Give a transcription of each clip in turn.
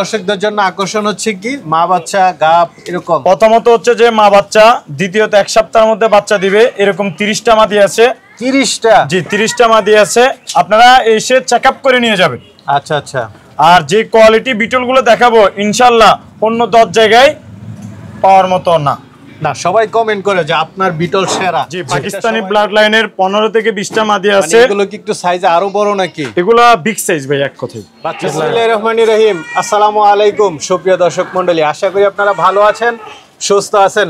দর্শকদের জন্য আকর্ষণ হচ্ছে কি মা বাচ্চা গাব এরকম। প্রথমত হচ্ছে যে মা বাচ্চা, দ্বিতীয়ত এক সপ্তাহের মধ্যে বাচ্চা দিবে, এরকম 30টা মাদি আছে। 30টা? জি 30টা মাদি আছে, আপনারা এসে চেকআপ করে নিয়ে যাবেন। আচ্ছা আচ্ছা। আর যে কোয়ালিটি বিটলগুলো দেখাবো ইনশাআল্লাহ অন্য 10 জায়গায় পাওয়ার মতো না। না সবাই কমেন্ট করে যে আপনার বিটল সেরা। জি পাকিস্তানি ব্লাড লাইনের 15 থেকে 20টা মাদি আছে। এগুলো কি একটু সাইজে আরো বড় নাকি? এগুলা বিগ সাইজ ভাই এক কথায়। বিসমিল্লাহির রহমানির রহিম। আসসালামু আলাইকুম সুপ্রিয় দর্শক মণ্ডলী, আশা করি আপনারা ভালো আছেন, সুস্থ আছেন।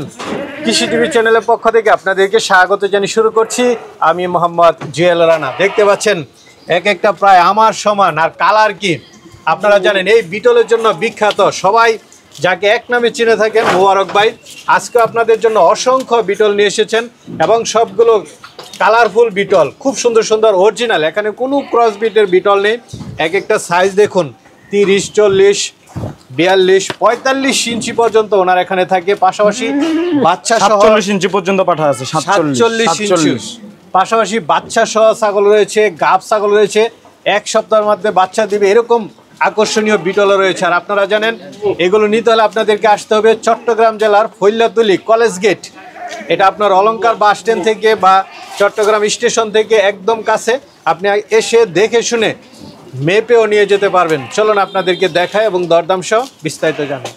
কৃষি টিভি চ্যানেলের পক্ষ থেকে আপনাদেরকে স্বাগত জানিয়ে শুরু করছি আমি মোহাম্মদ জুয়েল রানা। দেখতে পাচ্ছেন এক একটা প্রায় আমার সমান, আর কালার কি আপনারা জানেন এই বিটলের জন্য বিখ্যাত, সবাই যাকে এক নামে চিনে থাকেন মোবারক ভাই। আজকে আপনাদের জন্য অসংখ্য বিটল নিয়ে এসেছেন এবং সবগুলো কালারফুল বিটল, খুব সুন্দর সুন্দর অরিজিনাল, এখানে কোনো ক্রস বিটের বিটল নেই। এক একটা সাইজ দেখুন 30, 40, 42, 45 ইঞ্চি পর্যন্ত ওনার এখানে থাকে। পাশাপাশি বাচ্চা সহ 47 ইঞ্চি পর্যন্ত পাঠা আছে। 47 ইঞ্চি। পাশাপাশি বাচ্চা সহ ছাগল রয়েছে, গাব ছাগল রয়েছে, এক সপ্তাহের মধ্যে বাচ্চা দিবে এরকম আকর্ষণীয় বিটল রয়েছে। আর আপনারা জানেন এগুলো নিতে হলে আপনাদেরকে আসতে হবে চট্টগ্রাম জেলার ফৈল্লাতুলি কলেজ গেট। এটা আপনার অলংকার বাস স্ট্যান্ড থেকে বা চট্টগ্রাম স্টেশন থেকে একদম কাছে, আপনি এসে দেখে শুনে মেপেও নিয়ে যেতে পারবেন। চলুন আপনাদেরকে দেখায় এবং দরদাম সহ বিস্তারিত জানাই।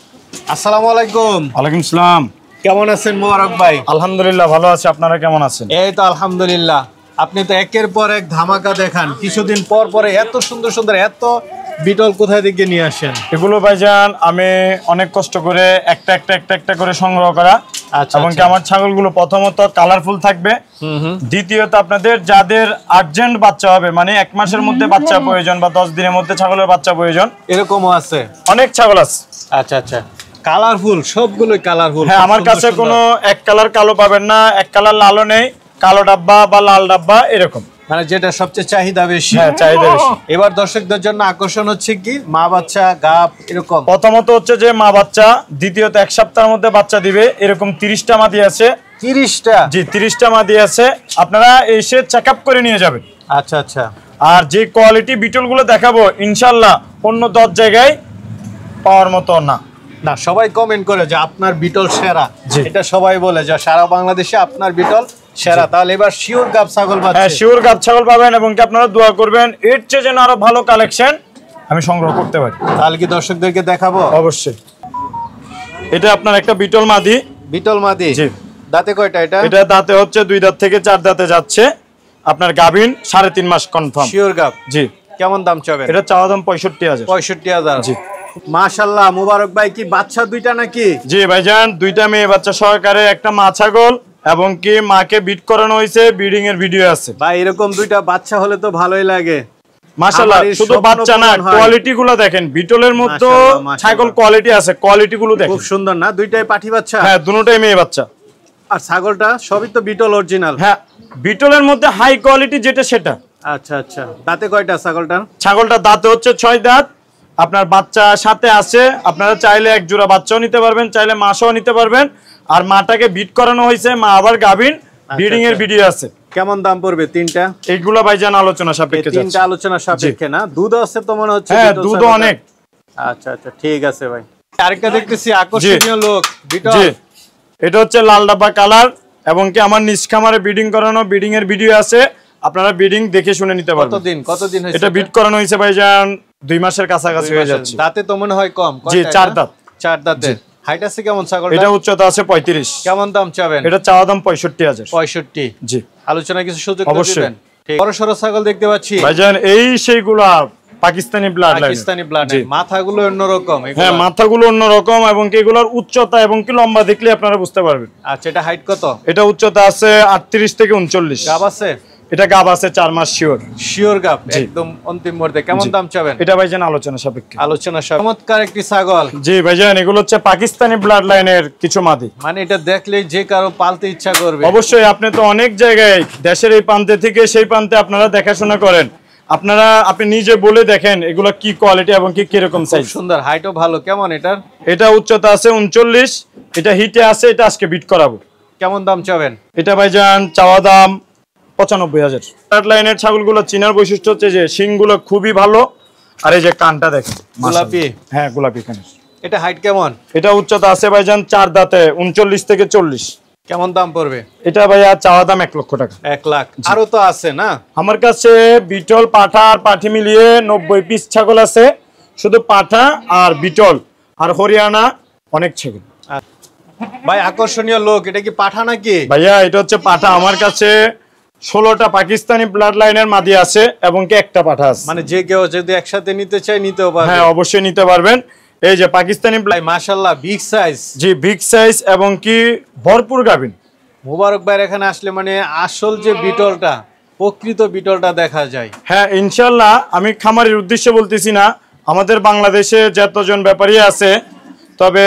আসসালামু আলাইকুম। ওয়ালাইকুম আসসালাম। কেমন আছেন মোবারক ভাই? আলহামদুলিল্লাহ ভালো আছি, আপনারা কেমন আছেন? এই তো আলহামদুলিল্লাহ। আপনি তো একের পর এক ধামাকা দেখান, কিছুদিন পর পরে এত সুন্দর সুন্দর এত বিটল কোথায় থেকে নিয়ে আসেন? এগুলো ভাইজান আমি অনেক কষ্ট করে একটা করে সংগ্রহ করা। আচ্ছা, এবং কি আমার ছাগলগুলো প্রথমত কালারফুল থাকবে, দ্বিতীয়ত আপনাদের যাদের আর্জেন্ট বাচ্চা হবে, মানে 1 মাসের মধ্যে বাচ্চা প্রয়োজন বা 10 দিনের মধ্যে ছাগলের বাচ্চা প্রয়োজন, এরকমও আছে। অনেক ছাগল আছে। আচ্ছা আচ্ছা, কালারফুল, সবগুলোই কালারফুল। হ্যাঁ, আমার কাছে কোনো এক কালার কালো পাবেন না, এক কালার লালও নেই, কালো ডাব্বা বা লাল ডাব্বা এরকম, মানে যেটা সবচেয়ে চাহিদা বেশি। হ্যাঁ চাহিদা বেশি। এবার দর্শকদের জন্য আকর্ষণ হচ্ছে কি মা বাচ্চা গাব এরকম। প্রথমত হচ্ছে যে মা বাচ্চা, দ্বিতীয়ত এক সপ্তাহের মধ্যে বাচ্চা দিবে, এরকম 30টা মাদি আছে। 30টা? জি 30টা মাদি আছে, আপনারা এসে চেকআপ করে নিয়ে যাবেন। আচ্ছা আচ্ছা। আর যে কোয়ালিটি বিটলগুলো দেখাবো ইনশাআল্লাহ অন্য 10 জায়গায় পাওয়ার মতো না। না সবাই কমেন্ট করে যে আপনার বিটল সেরা, এটা সবাই বলে যে সারা বাংলাদেশে আপনার বিটল সেরা। তাহলে এবার শিওর গাব ছাগল পাচ্ছেন? হ্যাঁ শিওর গাব ছাগল পাবেন, এবং কি আপনারা দোয়া করবেন এর চেয়ে যেন আরো ভালো কালেকশন আমি সংগ্রহ করতে পারি। তাহলে কি দর্শকদেরকে দেখাবো? অবশ্যই। এটা আপনার একটা বিটল মাদি। বিটল মাদি? জি। দাঁতে কয়টা এটা? এটা দাঁতে হচ্ছে 2 দাঁত থেকে 4 দাঁতে যাচ্ছে। আপনার গাবিন 3.5 মাস কনফার্ম। শিওর গাব? জি। কেমন দাম চাবেন? এটা চাওয়া দাম 65,000। 65,000? জি। মাশাআল্লাহ। মোবারক ভাই কি বাচ্চা দুইটা নাকি? জি ভাইজান, 2টা মেয়ে বাচ্চা সহকারে একটা মা ছাগল, এবং কি মাকে বিট করানো হয়েছে, ব্রিডিং এর ভিডিও আছে। ভাই এরকম দুইটা বাচ্চা হলে তো ভালোই লাগে। মাশাআল্লাহ, শুধু বাচ্চা না, কোয়ালিটি গুলো দেখেন, বিটলের মধ্যে ছাগল কোয়ালিটি আছে, কোয়ালিটি গুলো দেখেন খুব সুন্দর না? দুইটাই পাঠি বাচ্চা? হ্যাঁ দুটোই মেয়ে বাচ্চা। আর ছাগলটা সবই তো বিটল অরিজিনাল? হ্যাঁ, বিটলের মধ্যে হাই কোয়ালিটি যেটা সেটা। আচ্ছা আচ্ছা। দাঁতে কয়টা ছাগলটার? ছাগলটা দাঁতে হচ্ছে 6 দাঁত। আপনার বাচ্চা সাথে আছে, আপনারা চাইলে এক জোড়া বাচ্চাও নিতে পারবেন, চাইলে মাসও নিতে পারবেন। আর মাটাকে বিট করানো হয়েছে, মা আবার গাবিন, ব্রিডিং এর ভিডিও আছে। কেমন দাম পড়বে তিনটা? এইগুলা ভাইজান আলোচনা সাপেক্ষে। তিনটা আলোচনা সাপেক্ষে না? দুধ আছে তো মনে হচ্ছে? হ্যাঁ দুধ অনেক। আচ্ছা আচ্ছা ঠিক আছে ভাই। আরেকটা দেখতেছি আকর্ষণীয় লোক বিটল। জি, এটা হচ্ছে লাল ডাব্বা কালার, এবং কি আমার নিজ খামারে ব্রিডিং করানো, ব্রিডিং এর ভিডিও আছে, আপনারা ব্রিডিং দেখে শুনে নিতে পারবেন। কতদিন হয়েছে এটা বিট করানো হয়েছে ভাইজান? 2 মাসের কাছাকাছি হয়ে যাচ্ছে। দাঁতে তো মনে হয় কম? জি 4 দাঁত। 4 দাঁতে। হাইট আছে কেমন ছাগলটা? এটা উচ্চতা আছে 35। কেমন দাম চাবেন? এটা চাওয়া দাম 65,000। 65? জি। আলোচনা কিছু সুযোগ অবশ্যই। দিবেন? বড় সরো ছাগল দেখতে পাচ্ছি ভাইজান, এই সেইগুলা Pakistani blood line. Pakistani blood line. মাথাগুলো অন্যরকম। হ্যাঁ মাথাগুলো অন্যরকম, এবং কি এগুলোর উচ্চতা এবং কি লম্বা দেখলে আপনারা বুঝতে পারবেন। আচ্ছা, এটা হাইট কত? এটা উচ্চতা আছে 38 থেকে 39। গাব আছে? এটা গাব আছে 4 মাস শিওর। শিওর গাব একদম অন্তিম মুহূর্তে। কেমন দাম চাবেন? এটা ভাইজান আলোচনা সাপেক্ষে। আলোচনা সাপেক্ষে। চমৎকার একটি ছাগল। জি ভাইজান, এগুলো হচ্ছে পাকিস্তানি ব্লাড লাইনের কিছু মাদি। মানে এটা দেখলেই যে কারো পালতে ইচ্ছা করবে। অবশ্যই, আপনি তো অনেক জায়গায় দেশের এই প্রান্তে থেকে সেই প্রান্তে আপনারা দেখাশোনা করেন, আপনি নিজে বলে দেখেন এগুলো কি কোয়ালিটি এবং কি কিরকম সাইজ। সুন্দর, হাইটও ভালো। কেমন এটার? এটা উচ্চতা আছে 39। এটা হিটে আছে, এটা আজকে বিট করাবো। কেমন দাম চাবেন? এটা ভাইজান চাওয়া দাম 95,000। ব্লাড লাইনের ছাগলগুলো চিনার বৈশিষ্ট্য হচ্ছে যে শিংগুলো খুবই ভালো, আর এই যে কানটা দেখেন গোলাপি। হ্যাঁ গোলাপি কান। এটা হাইট কেমন? এটা উচ্চতা আছে ভাইজান 4 দাঁতে 39 থেকে 40। কেমন দাম পড়বে? এটা ভাইয়া চাওয়া দাম 1 লক্ষ টাকা। 1 লাখ। আরো তো আছে না? আমার কাছে বিটল পাঠা আর পাঠি মিলিয়ে 90 পিস ছাগল আছে, শুধু পাঠা আর বিটল আর হরিয়ানা অনেক ছাগল। ভাই আকর্ষণীয় লোক, এটা কি পাঠা নাকি? ভাইয়া এটা হচ্ছে পাঠা। আমার কাছে 16টা পাকিস্তানি ব্লাড লাইনের মাদি আছে এবং কি একটা পাঠা আছে। মানে যে কেউ যদি একসাথে নিতে চায় নিতেও পারবে? হ্যাঁ অবশ্যই নিতে পারবেন। এই যে পাকিস্তানি ভাই মাশাআল্লাহ বিগ সাইজ। জি বিগ সাইজ এবং কি ভরপুর গাভিন। মোবারক ভাই এখানে আসলে মানে আসল যে বিটলটা, প্রকৃত বিটলটা দেখা যায়। হ্যাঁ ইনশাআল্লাহ, আমি খামারের উদ্দেশ্যে বলতেছি না, আমাদের বাংলাদেশে যতজন ব্যাপারী আছে তবে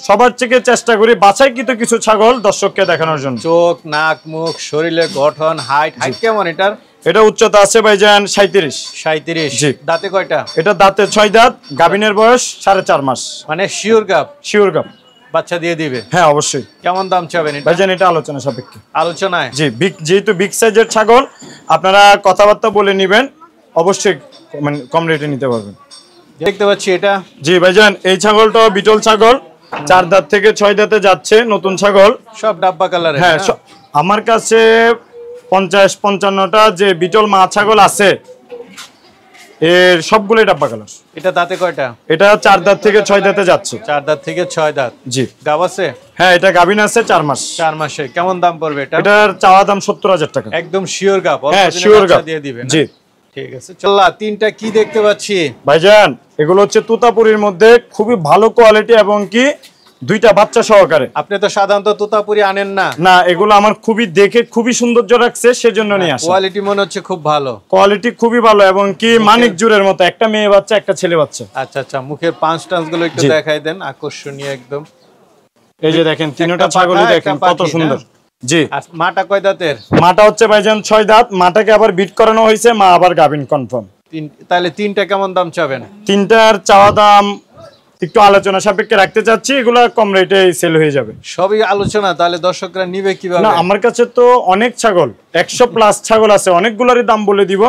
সবার থেকে চেষ্টা করি বাছাইকৃত কিছু ছাগল দর্শককে দেখানোর জন্য। চোখ, নাক, মুখ, শরীরের গঠন, হাইট কেমন এটার? এটা উচ্চতা আছে ভাইজান 37। 37। জি। দাঁতে কয়টা? এটা দাঁতে 6 দাঁত, গাভিনের বয়স 4.5 মাস। মানে শিওর গাব? শিওর গাব। বাচ্চা দিয়ে দিবে? হ্যাঁ অবশ্যই। কেমন দাম চাবেন এটা? ভাইজান এটা আলোচনা সাপেক্ষে। আলোচনায়? জি যেহেতু বিগ সাইজের ছাগল আপনারা কথাবার্তা বলে নেবেন, অবশ্যই মানে কম রেটে নিতে পারবেন। দেখতে পাচ্ছি এটা। জি ভাইজান এই ছাগলটা বিটল ছাগল, 4 দাঁত থেকে 6 দাঁতে যাচ্ছে, নতুন ছাগল। সব ডাব্বা কালারের? হ্যাঁ আমার কাছে 50-55টা যে বিটল মা ছাগল আছে এর সবগুলোই ডাব্বা কালার। এটা দাঁতে কয়টা? এটা 4 দাঁত থেকে 6 দাঁতে যাচ্ছে। 4 দাঁত থেকে 6 দাঁত। জি। গাব আছে? হ্যাঁ এটা গাভিন আছে 4 মাস। 4 মাসে। কেমন দাম পড়বে এটা? এটার চাওয়া দাম 70,000 টাকা। একদম শিওর গাব? হ্যাঁ শিওর গাব দিয়ে দিবেন? জি ঠিক আছে। চল্লা তিনটা কি দেখতে পাচ্ছি ভাইজান? এগুলো হচ্ছে তুতাপুরির মধ্যে খুবই ভালো কোয়ালিটি এবং কি 2টা বাচ্চা সহকারে। আপনি তো সাধারণত তোতাপুরি আনেন না? না এগুলো আমার খুবই দেখে খুবই সৌন্দর্য রাখছে সেজন্য নিয়ে আসা। কোয়ালিটি মনে হচ্ছে খুব ভালো। কোয়ালিটি খুবই ভালো এবং কি মানিক জুরের মতো, একটা মেয়ে বাচ্চা একটা ছেলে বাচ্চা। আচ্ছা আচ্ছা, মুখের পাঁচ টান্স গুলো একটু দেখাই দেন, আকর্ষণীয় একদম। এই যে দেখেন তিনটা ছাগলই দেখেন কত সুন্দর। জি। আর মাটা কয় দাঁতের? মাটা হচ্ছে ভাইজান 6 দাঁত, মাটাকে আবার বিট করানো হয়েছে, মা আবার গাভিন কনফার্ম। তাহলে তিনটা কেমন দাম চাবেন? তিনটার চাওয়া দাম একটু আলোচনা সাপেক্ষে রাখতে চাচ্ছি, এগুলো কম রেটে সেল হয়ে যাবে। সবই আলোচনা, তাহলে দর্শকরা নিবে কিভাবে? না আমার কাছে তো অনেক ছাগল, 100+ ছাগল আছে, অনেকগুলোরই দাম বলে দিব।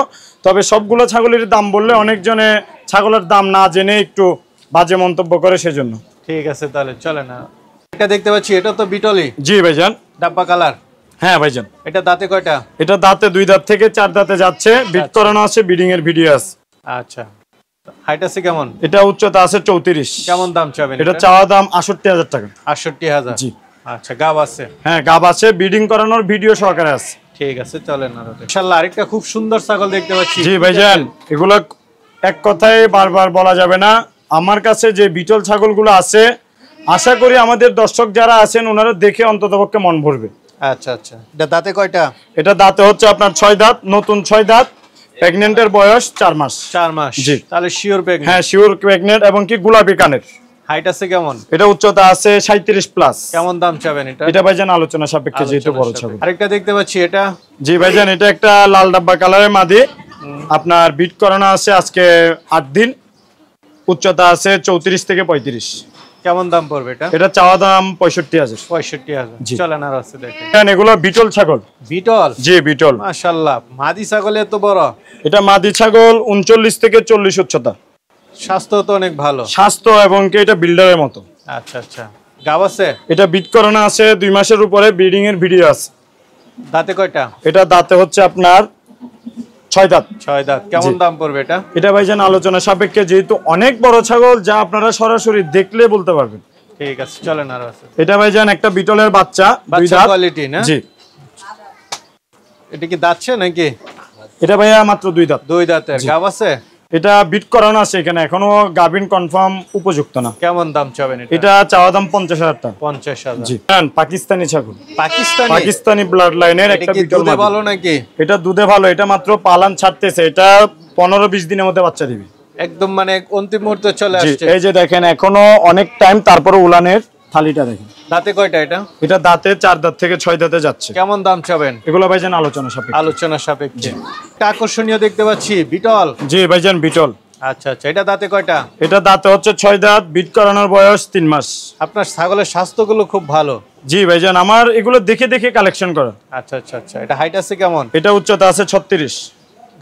তবে সবগুলো ছাগলের দাম বললে অনেকজনে ছাগলের দাম না জেনে একটু বাজে মন্তব্য করে, সেজন্য। ঠিক আছে তাহলে চলে না। এটা দেখতে পাচ্ছি, এটা তো বিটলি? জি ভাইজান। ডাব্বা কালার? হ্যাঁ ভাইজান। এটা দাঁতে কয়টা? এটা দাঁতে 2 দাঁত থেকে 4 দাঁতে যাচ্ছে, বিট করানো আছে, বিডিং এর ভিডিও আছে। আচ্ছা, হাইট আছে কেমন? এটা উচ্চতা আছে 34। কেমন দাম চাবেন? এটা চাওয়া দাম 68,000 টাকা। 68,000? জি। আচ্ছা, গাব আছে? হ্যাঁ গাব আছে, বিডিং করানোর ভিডিও সহকারে আছে। ঠিক আছে চলেন। আর ইনশাআল্লাহ আরেকটা খুব সুন্দর ছাগল দেখতে পাচ্ছি। জি ভাইজান, এগুলো এক কথায় বারবার বলা যাবে না। আমার কাছে যে বিটল ছাগলগুলো আছে, আশা করি আমাদের দর্শক যারা আছেন ওনারা দেখে অন্ততপক্ষে মন ভরবে। আচ্ছা আচ্ছা, এটা দাঁতে কয়টা? এটা দাঁতে হচ্ছে আপনার 6 দাঁত, নতুন 6 দাঁত, প্রেগন্যান্টের বয়স 4 মাস। 4 মাস? জি। তাহলে শিওর প্রেগন্যান্ট? হ্যাঁ শিওর প্রেগন্যান্ট এবং কি গোলাপি কানের। হাইট আছে কেমন? এটা উচ্চতা আছে 37+। কেমন দাম চাবেন এটা? এটা ভাইজান আলোচনা সাপেক্ষে, যেহেতু বড় ছাগল। আরেকটা দেখতে পাচ্ছি, এটা? জি ভাইজান, এটা একটা লাল ডাব্বা কালারের মাদি, আপনার বিট করানো আছে আজকে 8 দিন, উচ্চতা আছে 34 থেকে 35। কেমন দাম পড়বে এটা? এটা চাওয়া দাম 65,000। 65,000? চলেন আর আছে দেখেন। এগুলো বিটল ছাগল। বিটল? জি বিটল। মাশাআল্লাহ, মাদি ছাগল এত বড়? এটা মাদি ছাগল, 39 থেকে 40 উচ্চতা। স্বাস্থ্য তো অনেক ভালো? স্বাস্থ্য এবং কি এটা বিল্ডারের মতো। আচ্ছা আচ্ছা, গাব আছে? এটা বিট করানো আছে 2 মাসের উপরে, ব্রিডিং এর ভিডিও আছে। দাঁতে কয়টা? এটা দাঁতে হচ্ছে আপনার 6 দাঁত। 6 দাঁত? কেমন দাম পড়বে এটা? এটা ভাইজান আলোচনা সাপেক্ষে, যেহেতু অনেক বড় ছাগল, যা আপনারা সরাসরি দেখলে বলতে পারবেন। ঠিক আছে চলেন আর আছে। এটা ভাইজান একটা বিটলের বাচ্চা, 2 দাঁত কোয়ালিটি না? জি। এটা কি দাঁতছে নাকি? এটা ভাইয়া মাত্র 2 দাঁত। 2 দাঁতের? গাব আছে? এটা বিট করানো আছে, এখানে এখনো গাভিন কনফার্ম উপযুক্ত না। কেমন দাম চাবেন এটা? এটা চাওয়া দাম 50,000 টাকা। 50,000? জি। পাকিস্তানি ছাগল। পাকিস্তানি? পাকিস্তানি ব্লাড লাইনের একটা বিটল দুধে ভালো নাকি? এটা দুধে ভালো, এটা মাত্র পালান ছাড়তেছে, এটা 15-20 দিনের মধ্যে বাচ্চা দিবে। একদম মানে অন্তিম মুহূর্তে চলে আসছে। এই যে দেখেন এখনো অনেক টাইম, তারপরে উলানের থালিটা দেখেন। দাঁতে কয়টা এটা? এটা দাঁতে 4 দাঁত থেকে 6 দাঁতে যাচ্ছে। কেমন দাম চাবেন? এগুলো ভাইজান আলোচনা সাপেক্ষে। আলোচনা সাপেক্ষে। এটা আকর্ষণীয় দেখতে পাচ্ছি, বিটল? জি ভাইজান বিটল। আচ্ছা আচ্ছা, এটা দাঁতে কয়টা? এটা দাঁতে হচ্ছে 6 দাঁত, বিট করানোর বয়স 3 মাস। আপনার ছাগলের স্বাস্থ্যগুলো খুব ভালো? জি ভাইজান, আমার এগুলো দেখে দেখে কালেকশন করা। আচ্ছা আচ্ছা আচ্ছা, এটা হাইট আছে কেমন? এটা উচ্চতা আছে 36।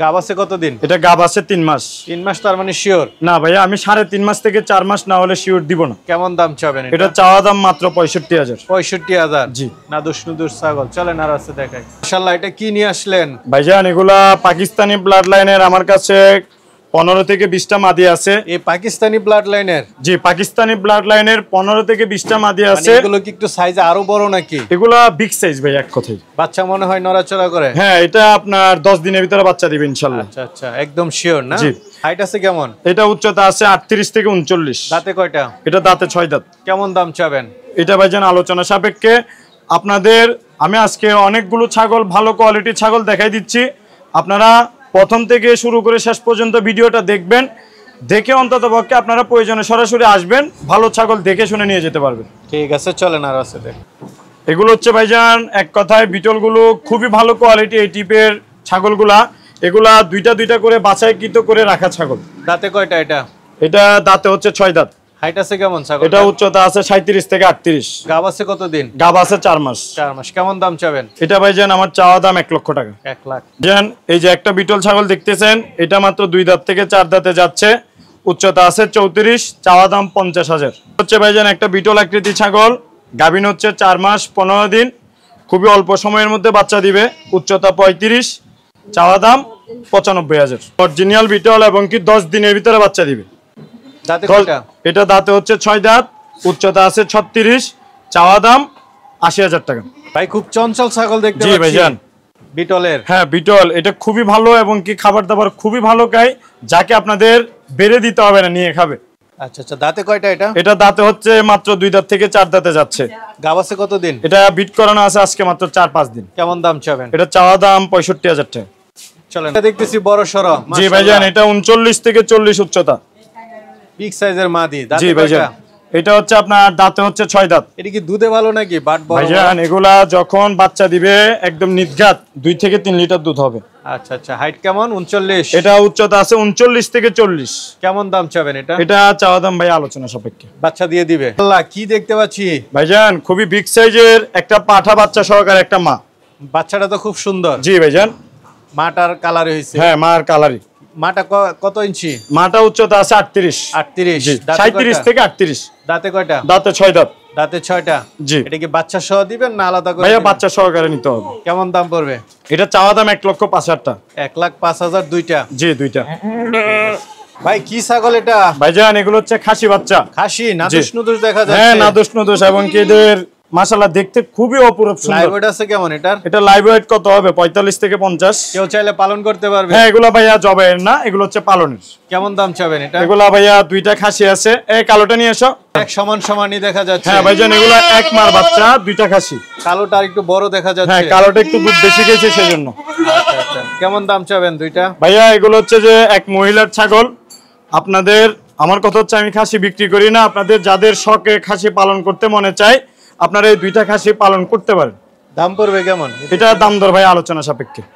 গাব আছে কতদিন? এটা গাব আছে 3 মাস। 3 মাস তার মানে শিওর না ভাইয়া, আমি 3.5 মাস থেকে 4 মাস না হলে শিওর দিব না। কেমন দাম চাবেন? এটা চাওয়া দাম মাত্র 65,000। 65,000? জি। নাদুস নুদুস ছাগল। চলেন আর আছে দেখাই। মাশাআল্লাহ, এটা কি নিয়ে আসলেন ভাইজান? এগুলা পাকিস্তানি ব্লাড লাইনের, আমার কাছে 15 থেকে 20টা মাদি আছে। এই পাকিস্তানি ব্লাড লাইনের? জি, পাকিস্তানি ব্লাড লাইনের 15 থেকে 20টা মাদি আছে। এগুলো কি একটু সাইজে আরো বড় নাকি? এগুলা বিগ সাইজ ভাই, এক কথাই। বাচ্চা মনে হয় নড়াচড়া করে? হ্যাঁ, এটা আপনার 10 দিনের ভিতরে বাচ্চা দিবে ইনশাআল্লাহ। আচ্ছা আচ্ছা, একদম শিওর না? জি। হাইট আছে কেমন? এটা উচ্চতা আছে 38 থেকে 39। দাঁতে কয়টা? এটা দাঁতে 6 দাঁত। কেমন দাম চাবেন? এটা ভাইজান আলোচনা সাপেক্ষে। আপনাদের আমি আজকে অনেকগুলো ছাগল, ভালো কোয়ালিটির ছাগল দেখাই দিচ্ছি। আপনারা প্রথম থেকে শুরু করে শেষ পর্যন্ত ভিডিওটা দেখবেন, দেখে অন্ততপক্ষে আপনারা প্রয়োজনে সরাসরি আসবেন, ভালো ছাগল দেখে শুনে নিয়ে যেতে পারবেন। ঠিক আছে, চলেন আর আছে দেখ। এগুলো হচ্ছে ভাইজান এক কথায় বিটলগুলো খুবই ভালো কোয়ালিটি, এই টিপের ছাগলগুলা। এগুলা দুইটা করে বাছাইকৃত করে রাখা ছাগল। দাঁতে কয়টা এটা? এটা দাঁতে হচ্ছে 6 দাঁত। হাইট আছে কেমন ছাগল? এটা উচ্চতা আছে 37 থেকে 38। গাব আছে কতদিন? গাব আছে 4 মাস। 4 মাস। কেমন দাম চাবেন? এটা ভাইজান আমার চাওয়া দাম 1 লক্ষ টাকা। 1 লাখ। জান, এই যে একটা বিটল ছাগল দেখতেছেন, এটা মাত্র 2 দাঁত থেকে 4 দাঁতে যাচ্ছে। উচ্চতা আছে 34, চাওয়া দাম 50,000। হচ্ছে ভাইজান একটা বিটল আকৃতি ছাগল, গাভীন হচ্ছে 4 মাস 15 দিন, খুবই অল্প সময়ের মধ্যে বাচ্চা দিবে। উচ্চতা 35, চাওয়া দাম 95,000। অরিজিনাল বিটল এবং কি 10 দিনের ভিতরে বাচ্চা দিবে। দাঁতে কয়টা? এটা দাঁতে হচ্ছে 6 দাঁত, উচ্চতা আছে 36, চাওয়া দাম 80,000 টাকা। ভাই খুব চঞ্চল ছাগল দেখতে জি পাচ্ছি। ভাইজান, বিটলের? হ্যাঁ বিটল, এটা খুবই ভালো এবং কি খাবার দাবার খুবই ভালো খায়, যাকে আপনাদের বেড়ে দিতে হবে না, নিয়ে খাবে। আচ্ছা আচ্ছা, দাঁতে কয়টা এটা? এটা দাঁতে হচ্ছে মাত্র 2 দাঁত থেকে 4 দাঁতে যাচ্ছে। গাব আছে কতদিন? এটা বিট করানো আছে আজকে মাত্র 4-5 দিন। কেমন দাম চাবেন? এটা চাওয়া দাম 65,000 টাকা। চলেন, এটা দেখতেছি বড় সরো। জি ভাইজান, এটা 39 থেকে 40 উচ্চতা। বিগ সাইজের মাদি। জি দাঁতে ভাইজান, কয়টা? এটা হচ্ছে আপনার দাঁতে হচ্ছে 6 দাঁত। এটা কি দুধে ভালো নাকি বাট বড়? ভাইজান এগুলা যখন বাচ্চা দিবে একদম নির্ঘাত 2 থেকে 3 লিটার দুধ হবে। আচ্ছা আচ্ছা, হাইট কেমন? 39। এটা উচ্চতা আছে 39 থেকে 40। কেমন দাম চাবেন এটা? এটা চাওয়া দাম ভাই আলোচনা সাপেক্ষে। বাচ্চা দিয়ে দিবে? আল্লাহ, কি দেখতে পাচ্ছি ভাইজান খুবই বিগ সাইজের একটা পাঠা বাচ্চা সহকারে একটা মা। বাচ্চাটা তো খুব সুন্দর। জি ভাইজান। মাটার কালার হইছে? হ্যাঁ, মার কালারি। মাটা কত ইঞ্চি? মাটা উচ্চতা আছে 38। 38? জি, দাঁতে 37 কয়টা? থেকে 38। দাঁতে কয়টা? দাঁতে 6 দাঁত। দাঁতে 6টা? জি এটা কি বাচ্চা সহ দিবেন না আলাদা করে? ভাইয়া দিবেন? বাচ্চা সহকারে নিতে হবে। কেমন দাম পড়বে? এটা চাওয়া দাম 1,05,000 টাকা। 1,05,000 দুইটা? জি, দুইটা। ভাই কি ছাগল এটা? ভাইজান এগুলো হচ্ছে খাসি বাচ্চা। খাসি? নাদুস নুদুস দেখা যাচ্ছে। হ্যাঁ, নাদুস নুদুস এবং কি এদের মাশাআল্লাহ দেখতে খুবই অপরূপ সুন্দর। লাইভ ওয়েট আছে কেমন এটার? এটা লাইভ ওয়েট কত হবে? 45 থেকে 50। কেউ চাইলে পালন করতে পারবে? হ্যাঁ, এগুলা ভাইয়া জবাইয়ের না, এগুলো হচ্ছে পালনের। কেমন দাম চাবেন এটা? এগুলা ভাইয়া 2টা খাসি আছে। এই কালোটা নিয়ে এসো। এক সমান সমানই দেখা যাচ্ছে। হ্যাঁ ভাইজান, এগুলা 1 মার বাচ্চা, 2টা খাসি। কালোটা আর একটু বড় দেখা হ্যাঁ, যাচ্ছে। কালোটা একটু দুধ বেশি খেয়েছে সেজন্য। আচ্ছা আচ্ছা, কেমন দাম চাবেন দুইটা? ভাইয়া এগুলো হচ্ছে যে এক মহিলার ছাগল। আপনাদের আমার কথা হচ্ছে আমি খাসি বিক্রি করি না, আপনাদের যাদের শখে খাসি পালন করতে মনে চায় আপনারা এই 2টা খাসি পালন করতে পারেন। দাম পড়বে কেমন? এটা দাম দর ভাই আলোচনা সাপেক্ষে।